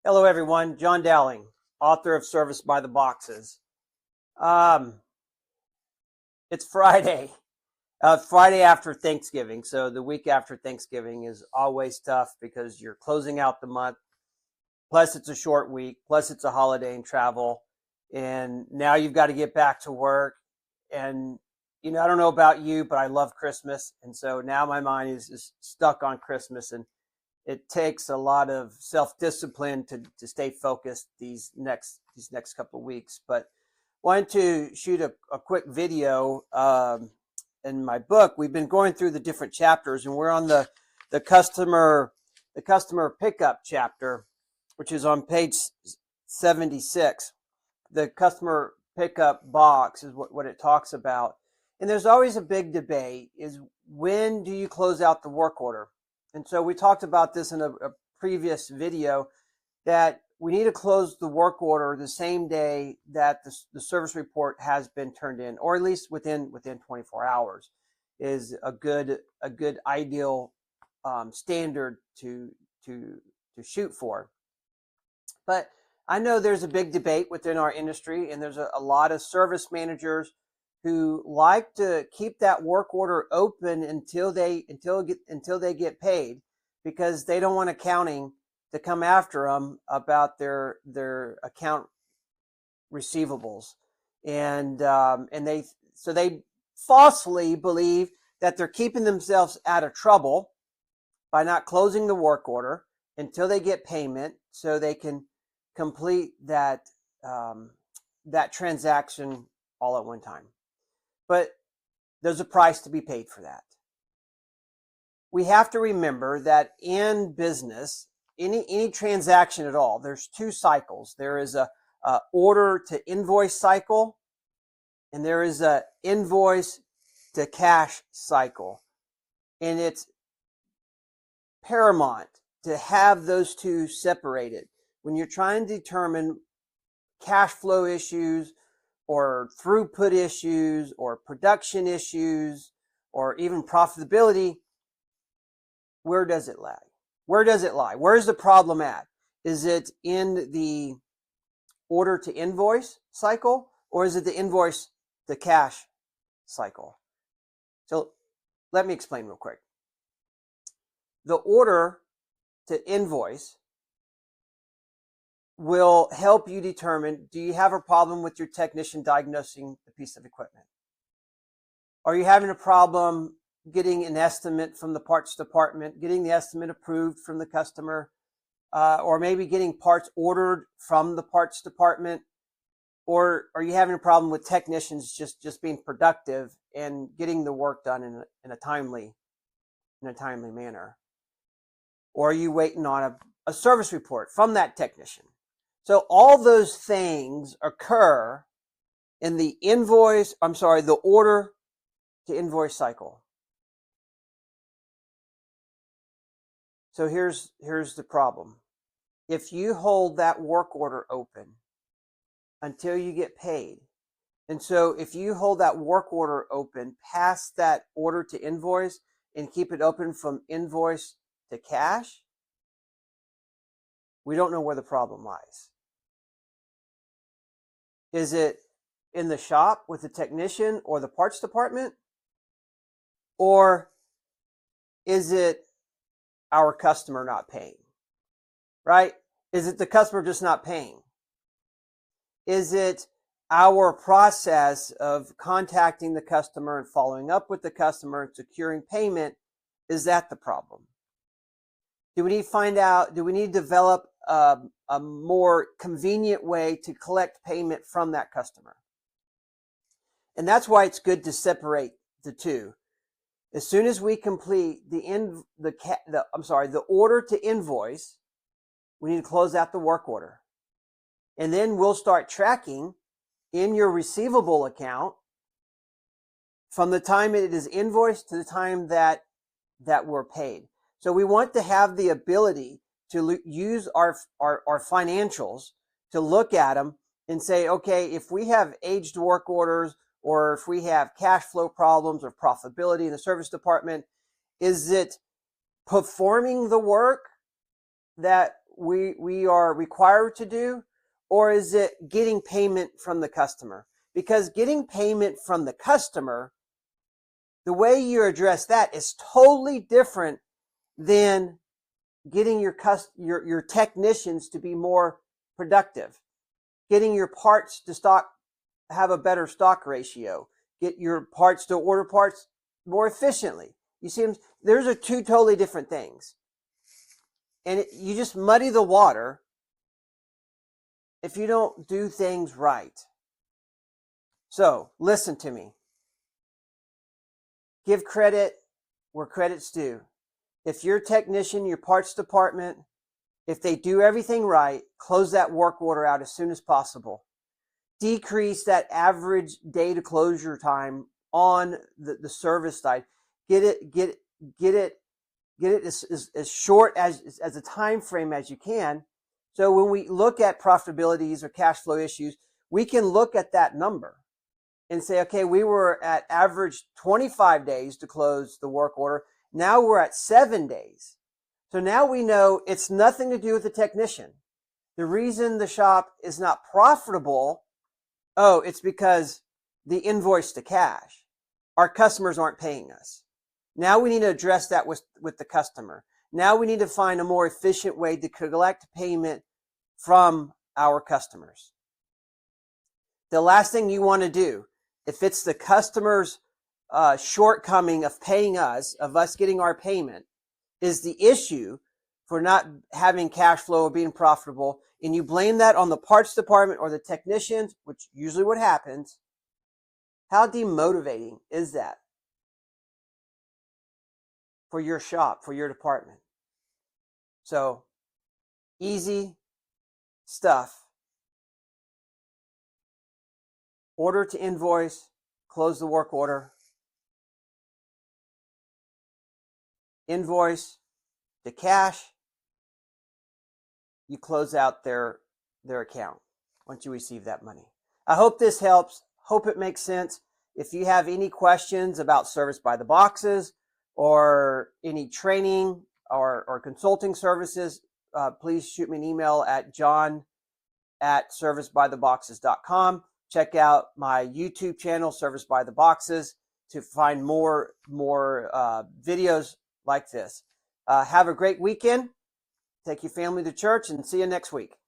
Hello, everyone. John Dowling, author of Service by the Boxes. Um, it's Friday, Friday after Thanksgiving. So the week after Thanksgiving is always tough because you're closing out the month. Plus, it's a short week. Plus, it's a holiday and travel. And now you've got to get back to work. And, I don't know about you, but I love Christmas. And so now my mind is stuck on Christmas. And it takes a lot of self-discipline to stay focused these next couple of weeks. But wanted to shoot a quick video. In my book, we've been going through the different chapters, and we're on the customer pickup chapter, which is on page 76. The customer pickup box is what it talks about. And there's always a big debate is when do you close out the work order? And so we talked about this in a previous video that we need to close the work order the same day that the service report has been turned in, or at least within 24 hours is a good ideal standard to shoot for. But I know there's a big debate within our industry, and there's a lot of service managers who like to keep that work order open until they get paid, because they don't want accounting to come after them about their account receivables, and they falsely believe that they're keeping themselves out of trouble by not closing the work order until they get payment, so they can complete that transaction all at one time. But there's a price to be paid for that. We have to remember that in business, any transaction at all, there's two cycles. There is a order to invoice cycle, and there is a invoice to cash cycle. And it's paramount to have those two separated. When you're trying to determine cash flow issues or throughput issues or production issues or even profitability, where does it lie? Where's the problem at? Is it in the order to invoice cycle, or is it the invoice to cash cycle? So let me explain real quick. The order to invoice will help you determine, do you have a problem with your technician diagnosing the piece of equipment? Are you having a problem getting an estimate from the parts department, getting the estimate approved from the customer, or maybe getting parts ordered from the parts department? Or are you having a problem with technicians just being productive and getting the work done in a timely manner? Or are you waiting on a service report from that technician? So all those things occur in the order to invoice cycle. So here's the problem. If you hold that work order open until you get paid, and so if you hold that work order open past that order to invoice and keep it open from invoice to cash, we don't know where the problem lies. Is it in the shop with the technician or the parts department? Or is it our customer not paying? Right? Is it the customer just not paying? Is it our process of contacting the customer and following up with the customer and securing payment? Is that the problem? Do we need to develop a more convenient way to collect payment from that customer? And that's why it's good to separate the two. As soon as we complete the order to invoice, we need to close out the work order. And then we'll start tracking in your receivable account from the time it is invoiced to the time that we're paid. So we want to have the ability to use our financials to look at them and say, okay, if we have aged work orders, or if we have cash flow problems or profitability in the service department, is it performing the work that we are required to do, or is it getting payment from the customer? Because getting payment from the customer, the way you address that is totally different than getting your technicians to be more productive, getting your parts to stock, have a better stock ratio, get your parts to order parts more efficiently. You see, those are two totally different things. And you just muddy the water if you don't do things right. So listen to me. Give credit where credit's due. If your technician, your parts department, if they do everything right, close that work order out as soon as possible. Decrease that average day to closure time on the service side. Get it as short as a time frame as you can. So when we look at profitabilities or cash flow issues, we can look at that number and say, okay, we were at average 25 days to close the work order. Now we're at 7 days. So now we know it's nothing to do with the technician. The reason the shop is not profitable, it's because the invoice to cash. Our customers aren't paying us. Now we need to address that with the customer. Now we need to find a more efficient way to collect payment from our customers. The last thing you want to do, if it's the customer's shortcoming of paying us, of us getting our payment, is the issue for not having cash flow or being profitable, and you blame that on the parts department or the technicians, which usually what happens, how demotivating is that for your shop, for your department? So easy stuff. Order to invoice, close the work order. Invoice to cash, you close out their account once you receive that money. I hope this helps. Hope it makes sense. If you have any questions about Service by the Boxes or any training or consulting services, please shoot me an email at john@servicebytheboxes.com. Check out my YouTube channel, Service by the Boxes, to find more videos like this. Have a great weekend. Take your family to church and see you next week.